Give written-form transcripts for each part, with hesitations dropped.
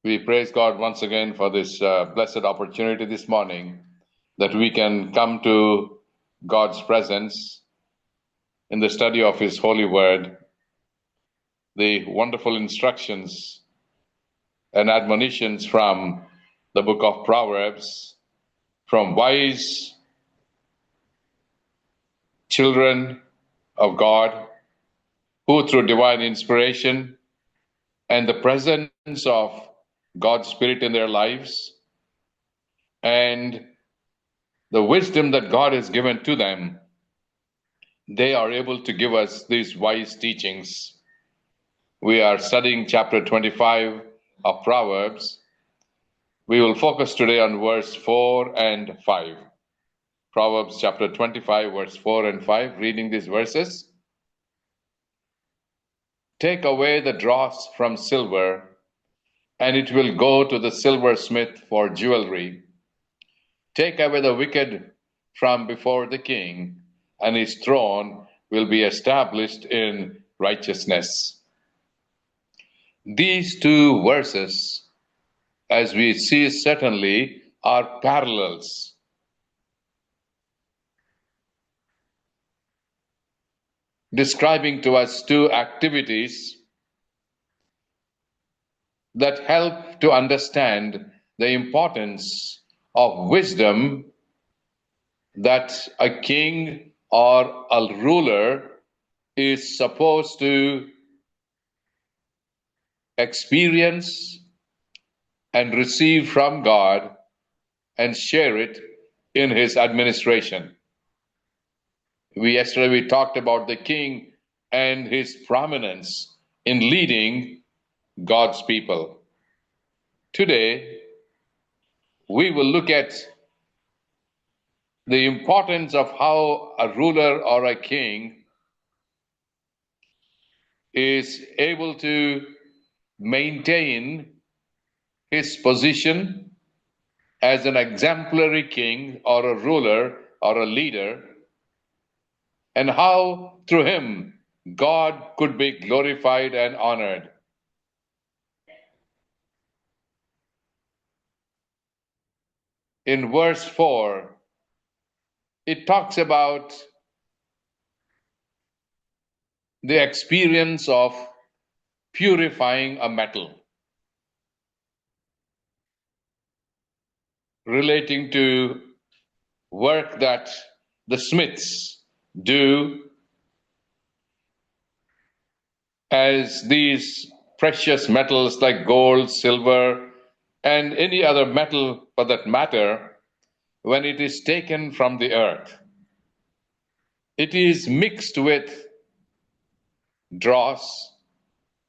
We praise God once again for this blessed opportunity this morning that we can come to God's presence in the study of His holy word, the wonderful instructions and admonitions from the book of Proverbs, from wise children of God who, through divine inspiration and the presence of God's Spirit in their lives and the wisdom that God has given to them, they are able to give us these wise teachings. We are studying chapter 25 of Proverbs. We will focus today on verse 4 and 5. Proverbs chapter 25, verse 4 and 5, reading these verses. Take away the dross from silver, and it will go to the silversmith for jewelry. Take away the wicked from before the king, and his throne will be established in righteousness. These two verses, as we see, certainly are parallels. Describing to us two activities that help to understand the importance of wisdom that a king or a ruler is supposed to experience and receive from God and share it in his administration. Yesterday we talked about the king and his prominence in leading God's people. Today, we will look at the importance of how a ruler or a king is able to maintain his position as an exemplary king or a ruler or a leader, and how through him God could be glorified and honored. In verse 4, it talks about the experience of purifying a metal, relating to work that the smiths do as these precious metals like gold, silver, and any other metal for that matter, when it is taken from the earth, it is mixed with dross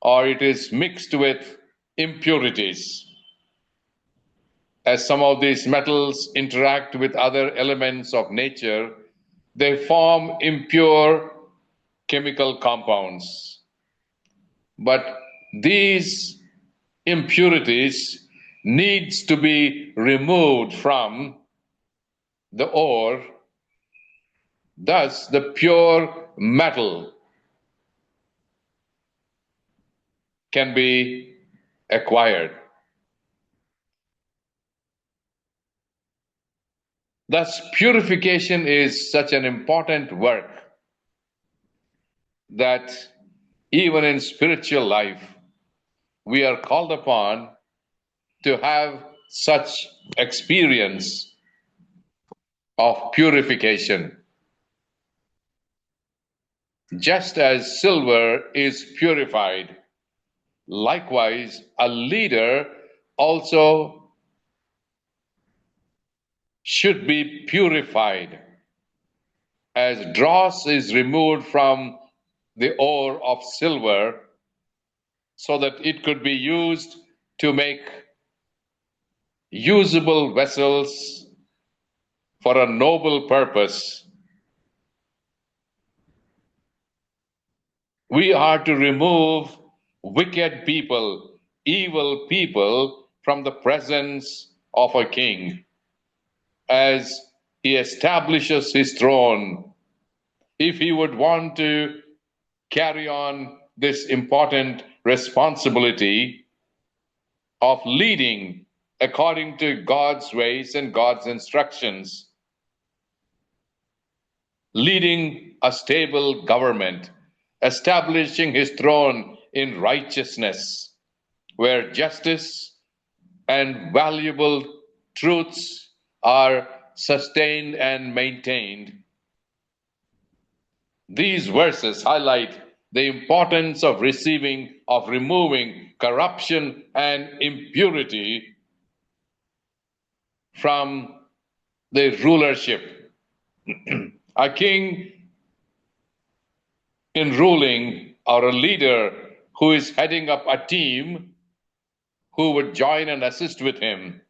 or it is mixed with impurities. As some of these metals interact with other elements of nature, they form impure chemical compounds. But these impurities needs to be removed from the ore. Thus, the pure metal can be acquired. Thus, purification is such an important work that even in spiritual life, we are called upon to have such experience of purification. Just as silver is purified, likewise, a leader also should be purified, as dross is removed from the ore of silver so that it could be used to make usable vessels for a noble purpose. We are to remove wicked people, evil people from the presence of a king as he establishes his throne. If he would want to carry on this important responsibility, of leading according to God's ways and God's instructions, leading a stable government, establishing his throne in righteousness, where justice and valuable truths are sustained and maintained. These verses highlight the importance of removing corruption and impurity from the rulership. A king in ruling, or a leader who is heading up a team who would join and assist with him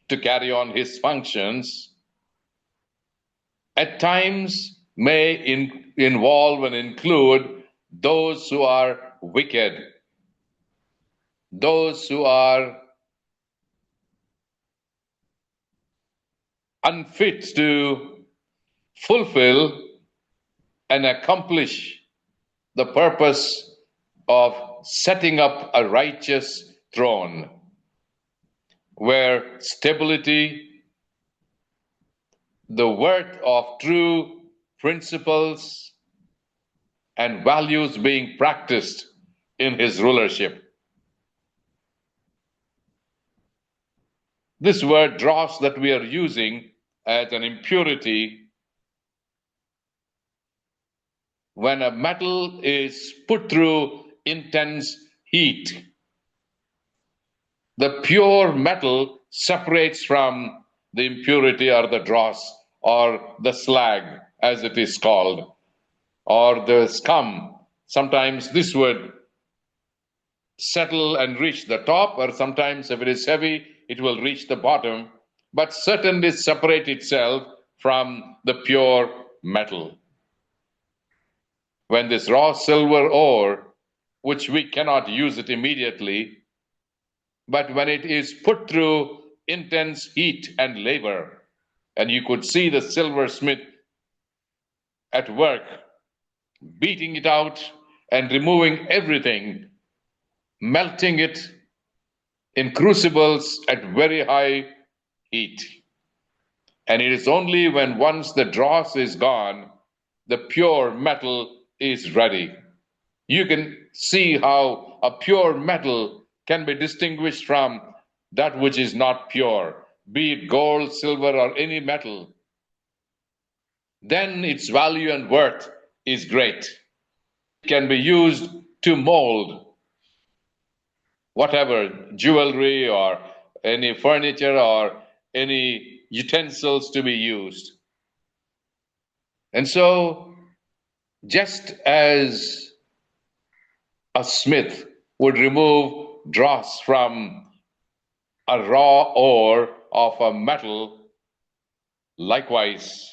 to carry on his functions, at times may involve and include those who are wicked, those who are unfit to fulfill and accomplish the purpose of setting up a righteous throne where stability, the worth of true principles and values being practiced in his rulership. This word dross that we are using as an impurity, when a metal is put through intense heat, the pure metal separates from the impurity or the dross or the slag, as it is called, or the scum. Sometimes this would settle and reach the top, or sometimes if it is heavy, it will reach the bottom, but certainly separate itself from the pure metal. When this raw silver ore, which we cannot use it immediately, but when it is put through intense heat and labor, and you could see the silversmith at work, beating it out and removing everything, melting it in crucibles at very high heat. And it is only when once the dross is gone, the pure metal is ready. You can see how a pure metal can be distinguished from that which is not pure, be it gold, silver, or any metal. Then its value and worth is great. It can be used to mold whatever, jewelry or any furniture or any utensils to be used. And so, just as a smith would remove dross from a raw ore of a metal, likewise,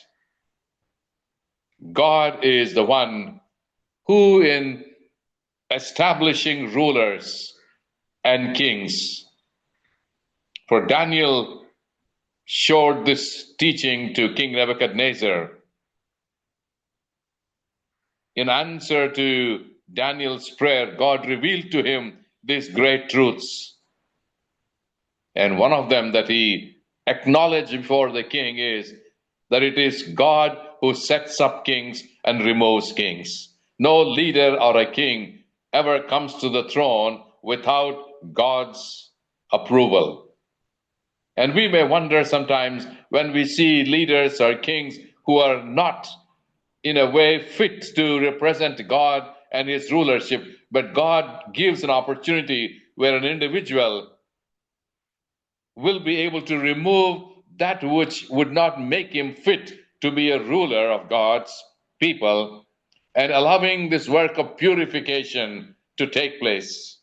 God is the one who, in establishing rulers and kings, for Daniel showed this teaching to King Nebuchadnezzar. In answer to Daniel's prayer, God revealed to him these great truths. And one of them that he acknowledged before the king is that it is God who sets up kings and removes kings. No leader or a king ever comes to the throne without God's approval. And we may wonder sometimes when we see leaders or kings who are not in a way fit to represent God and his rulership, but God gives an opportunity where an individual will be able to remove that which would not make him fit to be a ruler of God's people, and allowing this work of purification to take place.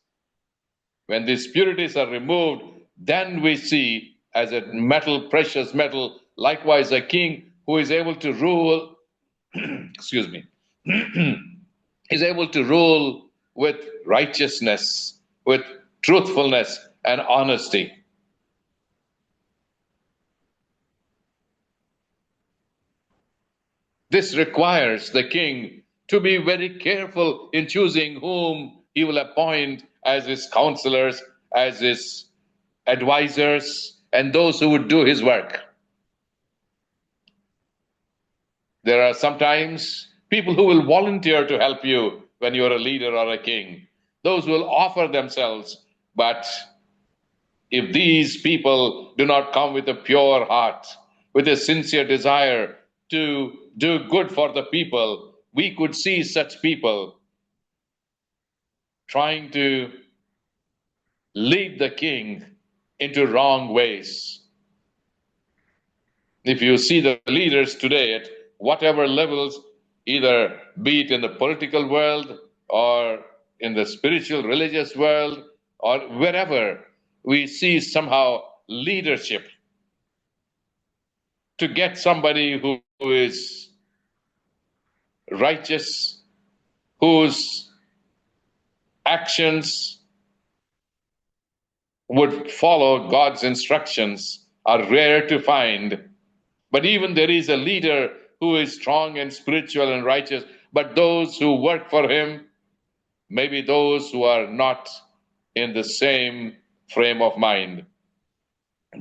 When these purities are removed, then we see as a metal, precious metal, likewise a king who is able to rule, excuse me, is able to rule with righteousness, with truthfulness and honesty. This requires the king to be very careful in choosing whom he will appoint as his counselors as his advisors and those who would do his work. There are sometimes people who will volunteer to help you when you're a leader or a king. Those will offer themselves. But if these people do not come with a pure heart, with a sincere desire to do good for the people, we could see such people trying to lead the king into wrong ways. If you see the leaders today at whatever levels, either be it in the political world or in the spiritual, religious world, or wherever, we see somehow leadership to get somebody who is righteous, whose actions would follow God's instructions, are rare to find. But even there is a leader who is strong and spiritual and righteous, but those who work for him, maybe those who are not in the same frame of mind.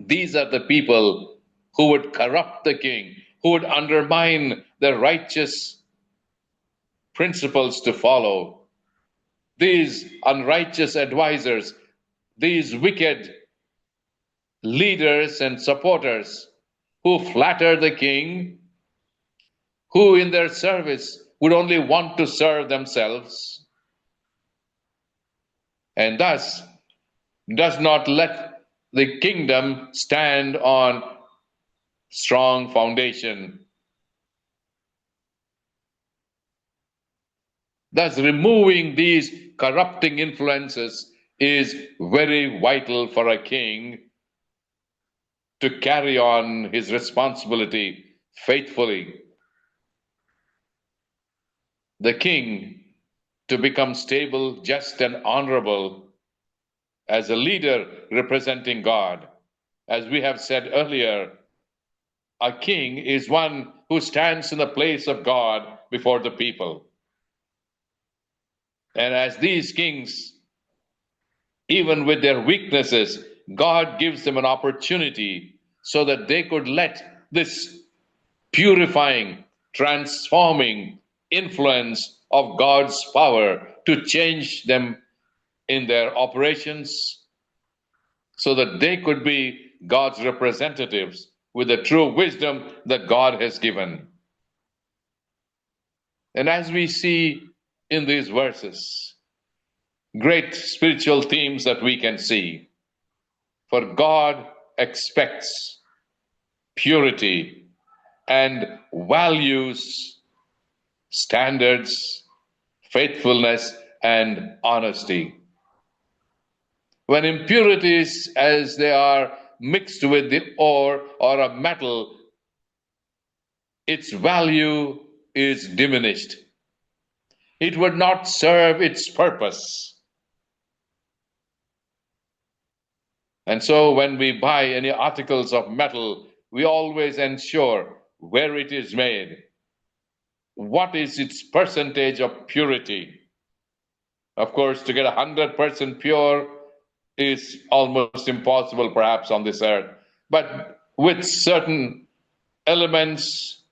These are the people who would corrupt the king, who would undermine the righteous principles to follow. These unrighteous advisors, these wicked leaders and supporters who flatter the king, who in their service would only want to serve themselves, and thus does not let the kingdom stand on strong foundation. Thus, removing these corrupting influences is very vital for a king to carry on his responsibility faithfully. The king, to become stable, just, and honorable as a leader representing God. As we have said earlier, a king is one who stands in the place of God before the people. And as these kings, even with their weaknesses, God gives them an opportunity so that they could let this purifying, transforming influence of God's power to change them in their operations so that they could be God's representatives with the true wisdom that God has given. And as we see in these verses, great spiritual themes that we can see. For God expects purity and values standards, faithfulness, and honesty. When impurities, as they are mixed with the ore or a metal, its value is diminished. It would not serve its purpose. And so when we buy any articles of metal, we always ensure where it is made. What is its percentage of purity? Of course, to get 100% pure is almost impossible perhaps on this earth. But with certain elements,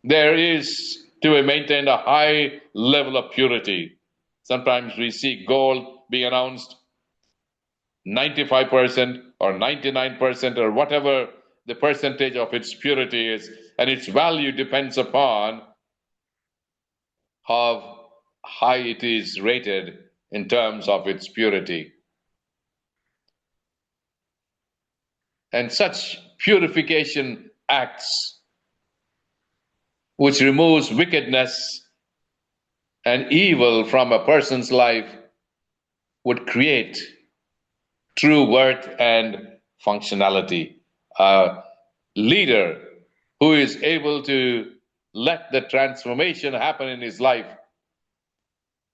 there is to be maintained a high level of purity. Sometimes we see gold being announced 95% or 99% or whatever the percentage of its purity is, and its value depends upon how high it is rated in terms of its purity. And such purification acts, which removes wickedness and evil from a person's life, would create true worth and functionality. A leader who is able to let the transformation happen in his life,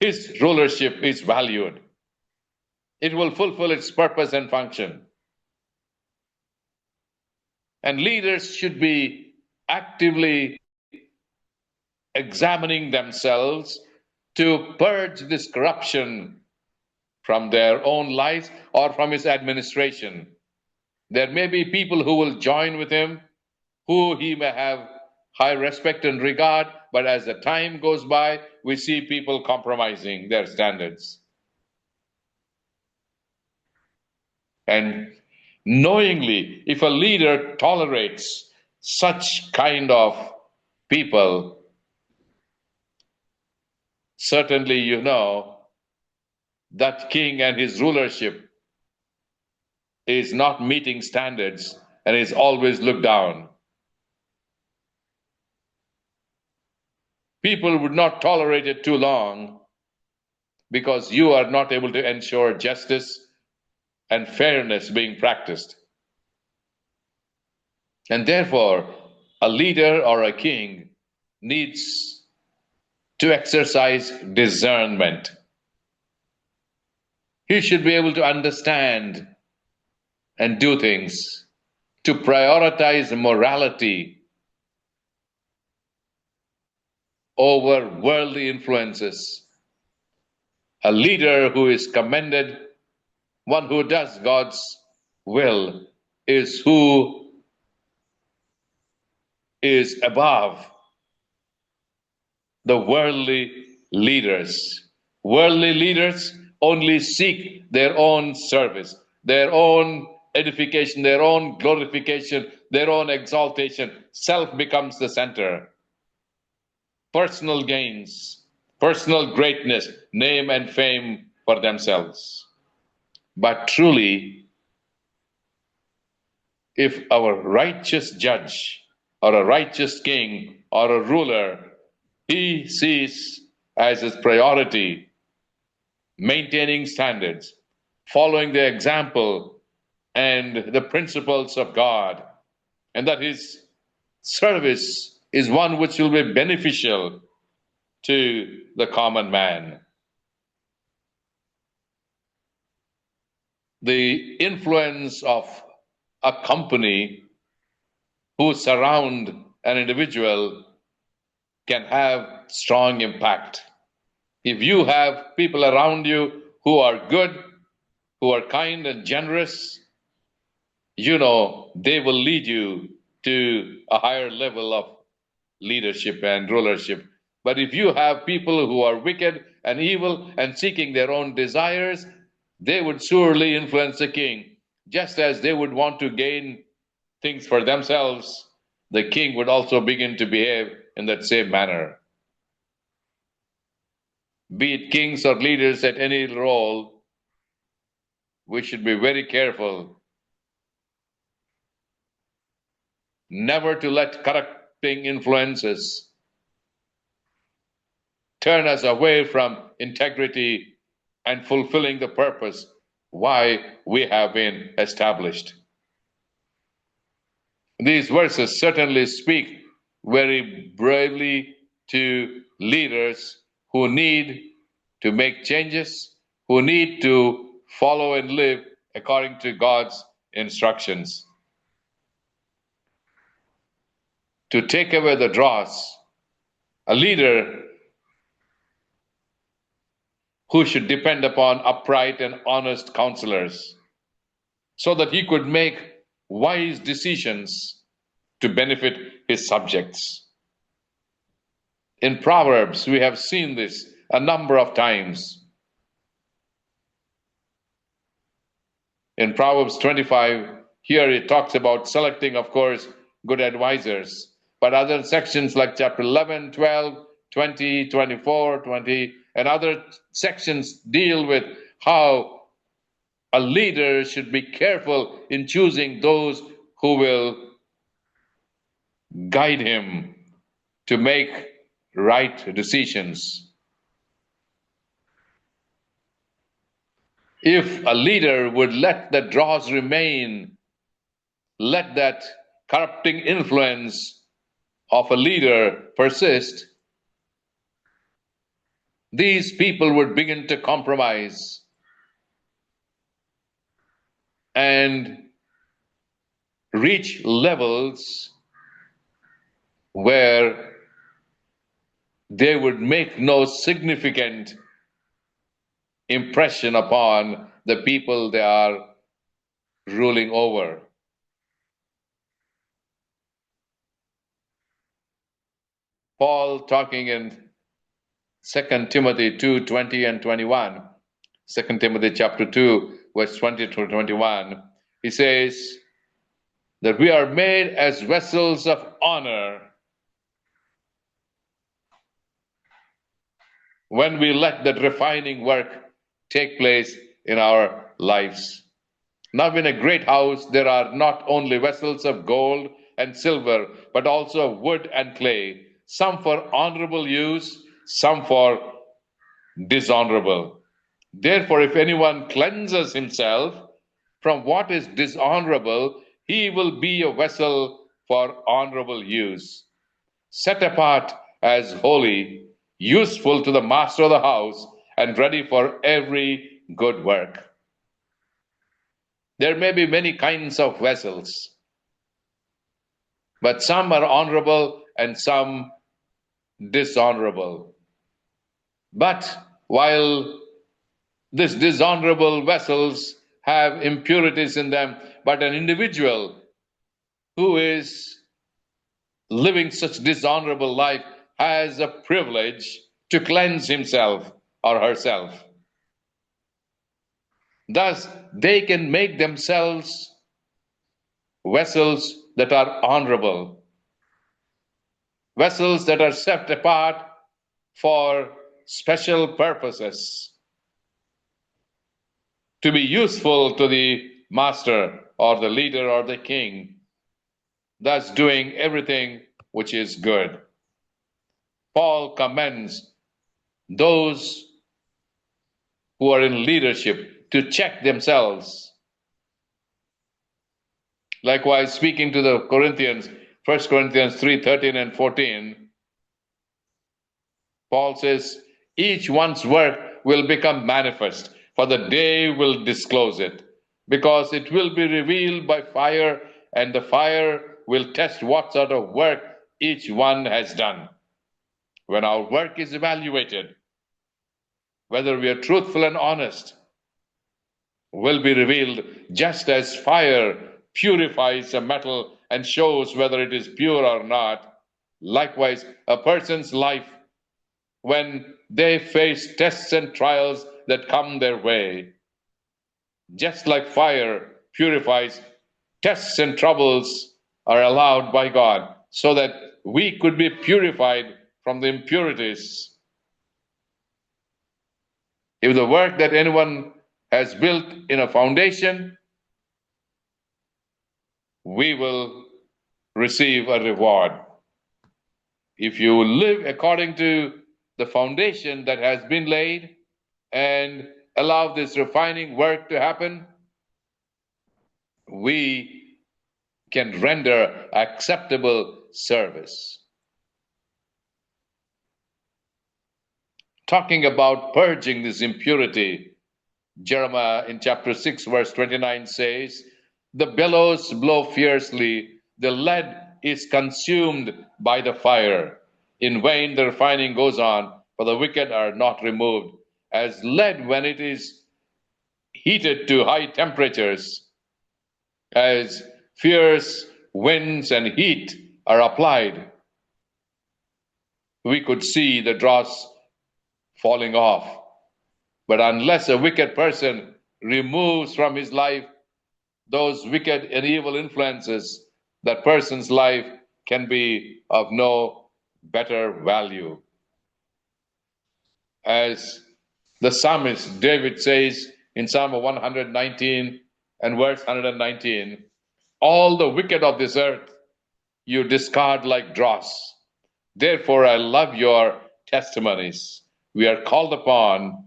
his rulership is valued. It will fulfill its purpose and function. And leaders should be actively examining themselves to purge this corruption from their own lives or from his administration. There may be people who will join with him, who he may have high respect and regard, but as the time goes by, we see people compromising their standards. And knowingly, if a leader tolerates such kind of people, certainly you know that king and his rulership is not meeting standards and is always looked down. People would not tolerate it too long because you are not able to ensure justice and fairness being practiced. And therefore, a leader or a king needs to exercise discernment. He should be able to understand and do things, to prioritize morality over worldly influences. A leader who is commended, one who does God's will, is who is above the worldly leaders. Worldly leaders only seek their own service, their own edification, their own glorification, their own exaltation. Self becomes the center. Personal gains, personal greatness, name and fame for themselves. But truly, if our righteous judge or a righteous king or a ruler, he sees as his priority maintaining standards, following the example and the principles of God, and that his service is one which will be beneficial to the common man. The influence of a company who surround an individual can have strong impact. If you have people around you who are good, who are kind and generous, you know they will lead you to a higher level of leadership and rulership. But if you have people who are wicked and evil and seeking their own desires, they would surely influence the king, just as they would want to gain things for themselves. The king would also begin to behave in that same manner. Be it kings or leaders at any role, we should be very careful never to let corrupting influences turn us away from integrity and fulfilling the purpose why we have been established. These verses certainly speak very bravely to leaders who need to make changes, who need to follow and live according to God's instructions. To take away the dross, a leader who should depend upon upright and honest counselors so that he could make wise decisions to benefit his subjects. In Proverbs, we have seen this a number of times. In Proverbs 25, here it talks about selecting, of course, good advisors. But other sections like chapter 11, 12, 20, 24, 20, and other sections deal with how a leader should be careful in choosing those who will guide him to make right decisions. If a leader would let the dross remain, let that corrupting influence of a leader persist, these people would begin to compromise and reach levels where they would make no significant impression upon the people they are ruling over. Paul, talking in 2 Timothy 2:20 and 21, 2 Timothy chapter 2, verse 20 to 21, he says that we are made as vessels of honor when we let that refining work take place in our lives. Now, in a great house, there are not only vessels of gold and silver, but also of wood and clay, some for honorable use, some for dishonorable. Therefore, if anyone cleanses himself from what is dishonorable, he will be a vessel for honorable use, set apart as holy, useful to the master of the house, and ready for every good work. There may be many kinds of vessels, but some are honorable and some dishonorable. But while these dishonorable vessels have impurities in them, but an individual who is living such dishonorable life has a privilege to cleanse himself or herself. Thus, they can make themselves vessels that are honorable, vessels that are set apart for special purposes, to be useful to the master or the leader or the king, thus doing everything which is good. Paul commends those who are in leadership to check themselves. Likewise, speaking to the Corinthians, 1 Corinthians 3:13 and 14, Paul says, each one's work will become manifest, for the day will disclose it, because it will be revealed by fire, and the fire will test what sort of work each one has done. When our work is evaluated, whether we are truthful and honest, will be revealed, just as fire purifies a metal and shows whether it is pure or not. Likewise, a person's life, when they face tests and trials that come their way, just like fire purifies, tests and troubles are allowed by God so that we could be purified from the impurities. If the work that anyone has built in a foundation, we will receive a reward. If you live according to the foundation that has been laid and allow this refining work to happen, we can render acceptable service. Talking about purging this impurity, Jeremiah in chapter 6, verse 29 says, the bellows blow fiercely, the lead is consumed by the fire. In vain the refining goes on, for the wicked are not removed. As lead, when it is heated to high temperatures, as fierce winds and heat are applied, we could see the dross falling off. But unless a wicked person removes from his life those wicked and evil influences, that person's life can be of no better value. As the psalmist David says in Psalm 119 and verse 119, all the wicked of this earth you discard like dross. Therefore I love your testimonies. We are called upon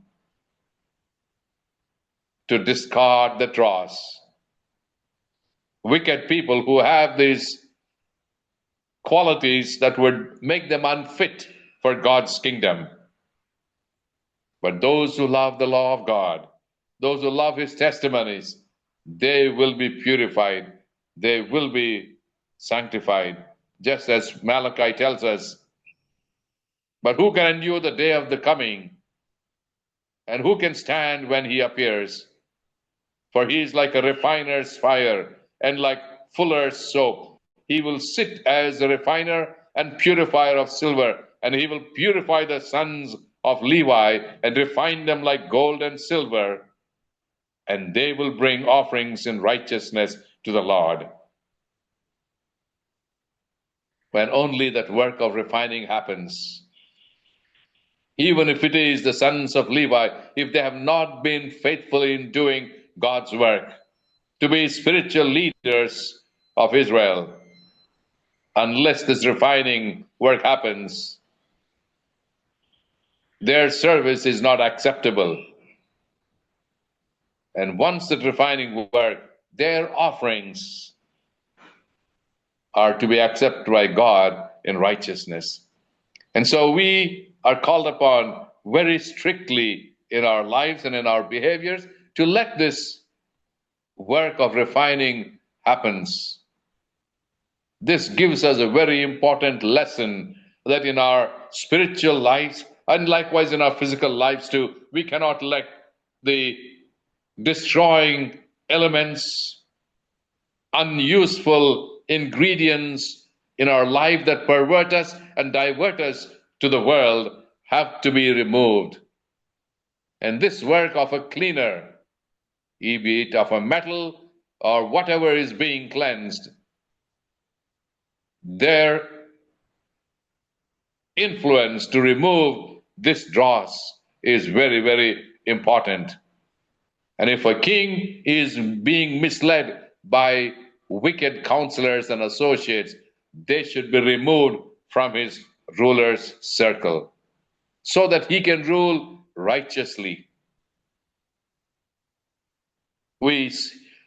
to discard the dross. Wicked people who have these qualities that would make them unfit for God's kingdom. But those who love the law of God, those who love his testimonies, they will be purified, they will be sanctified, just as Malachi tells us. But who can endure the day of the coming? And who can stand when he appears? For he is like a refiner's fire and like fuller's soap. He will sit as a refiner and purifier of silver, and he will purify the sons of Levi and refine them like gold and silver, and they will bring offerings in righteousness to the Lord. When only that work of refining happens, even if it is the sons of Levi, if they have not been faithful in doing God's work, to be spiritual leaders of Israel, unless this refining work happens, their service is not acceptable. And once that refining work, their offerings are to be accepted by God in righteousness. And so we are called upon very strictly in our lives and in our behaviors to let this work of refining happens. This gives us a very important lesson that in our spiritual lives and likewise in our physical lives too, we cannot let the destroying elements, unuseful ingredients in our life that pervert us and divert us to the world have to be removed. And this work of a cleaner, be it of a metal or whatever is being cleansed, their influence to remove this dross is very, very important. And if a king is being misled by wicked counselors and associates, they should be removed from his ruler's circle so that he can rule righteously. We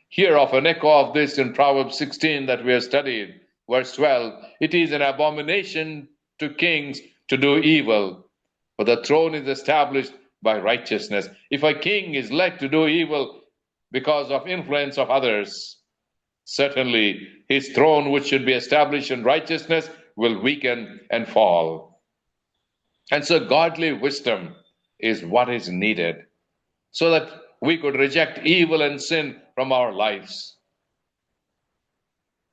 hear of an echo of this in Proverbs 16 that we have studied, verse 12. It is an abomination to kings to do evil, but the throne is established by righteousness. If a king is led to do evil because of influence of others, certainly his throne, which should be established in righteousness, will weaken and fall. And so godly wisdom is what is needed so that we could reject evil and sin from our lives.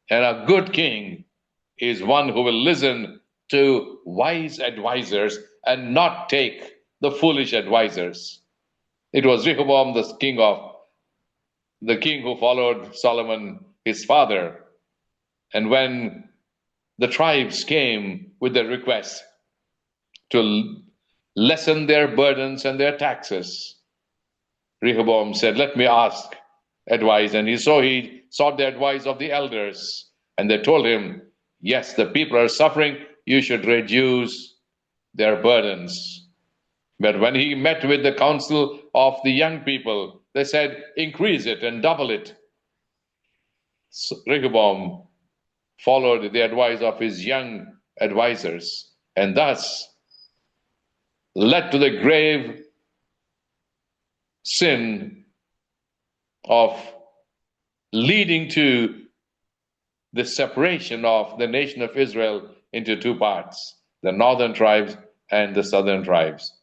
And a good king is one who will listen to wise advisors and not take the foolish advisors. It was Rehoboam, the king who followed Solomon, his father. And when the tribes came with their request to lessen their burdens and their taxes, Rehoboam said, "Let me ask advice." And he sought the advice of the elders. And they told him, "Yes, the people are suffering. You should reduce their burdens." But when he met with the council of the young people, they said, "Increase it and double it." So Rehoboam followed the advice of his young advisors and thus led to the grave sin of leading to the separation of the nation of Israel into two parts, the northern tribes and the southern tribes.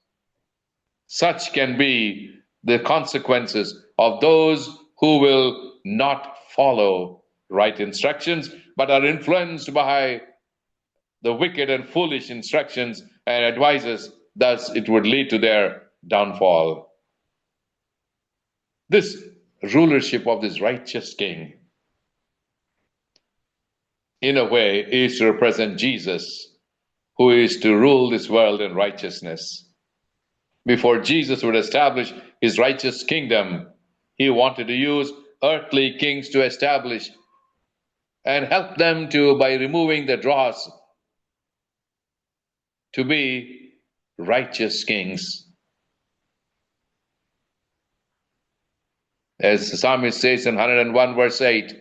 Such can be the consequences of those who will not follow right instructions, but are influenced by the wicked and foolish instructions and advices. Thus, it would lead to their downfall. This rulership of this righteous king, in a way, is to represent Jesus, who is to rule this world in righteousness. Before Jesus would establish his righteous kingdom, he wanted to use earthly kings to establish and help them to, by removing the dross, to be righteous kings. As the psalmist says in 101 verse 8,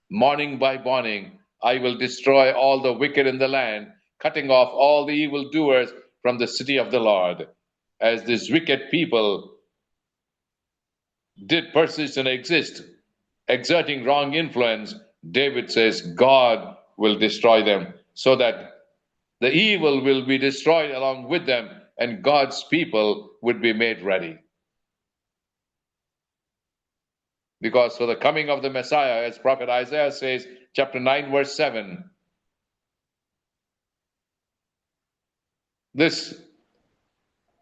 "Morning by morning I will destroy all the wicked in the land, cutting off all the evildoers from the city of the Lord." As these wicked people did persist and exist, exerting wrong influence, David says God will destroy them so that the evil will be destroyed along with them and God's people would be made ready. Because for the coming of the Messiah, as Prophet Isaiah says, chapter 9, verse 7, this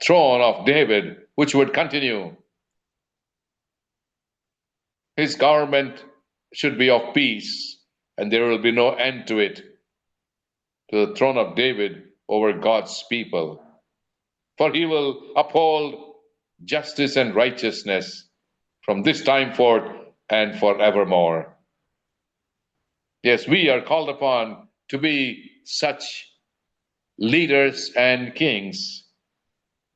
throne of David, which would continue, his government should be of peace, and there will be no end to it, to the throne of David over God's people. For he will uphold justice and righteousness from this time forth and forevermore. Yes, we are called upon to be such leaders and kings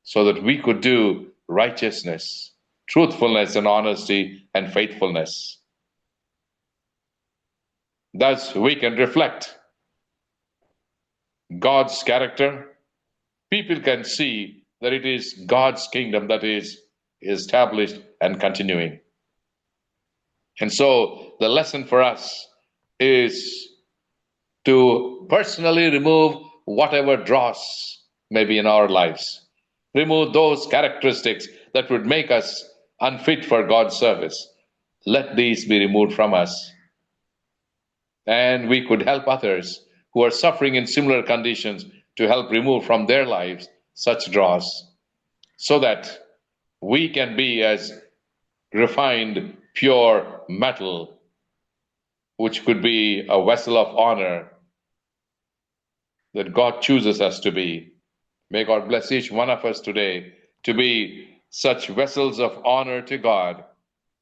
so that we could do righteousness, truthfulness and honesty and faithfulness. Thus, we can reflect God's character. People can see that it is God's kingdom that is established and continuing. And so the lesson for us is to personally remove whatever dross may be in our lives. Remove those characteristics that would make us unfit for God's service. Let these be removed from us. And we could help others who are suffering in similar conditions to help remove from their lives such dross, so that we can be as refined, pure metal, which could be a vessel of honor that God chooses us to be. May God bless each one of us today to be such vessels of honor to God,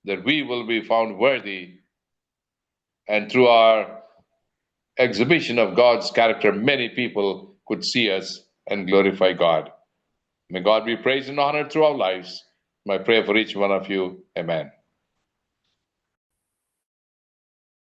that we will be found worthy, and through our exhibition of God's character, many people could see us and glorify God. May God be praised and honored through our lives. My prayer for each one of you. Amen.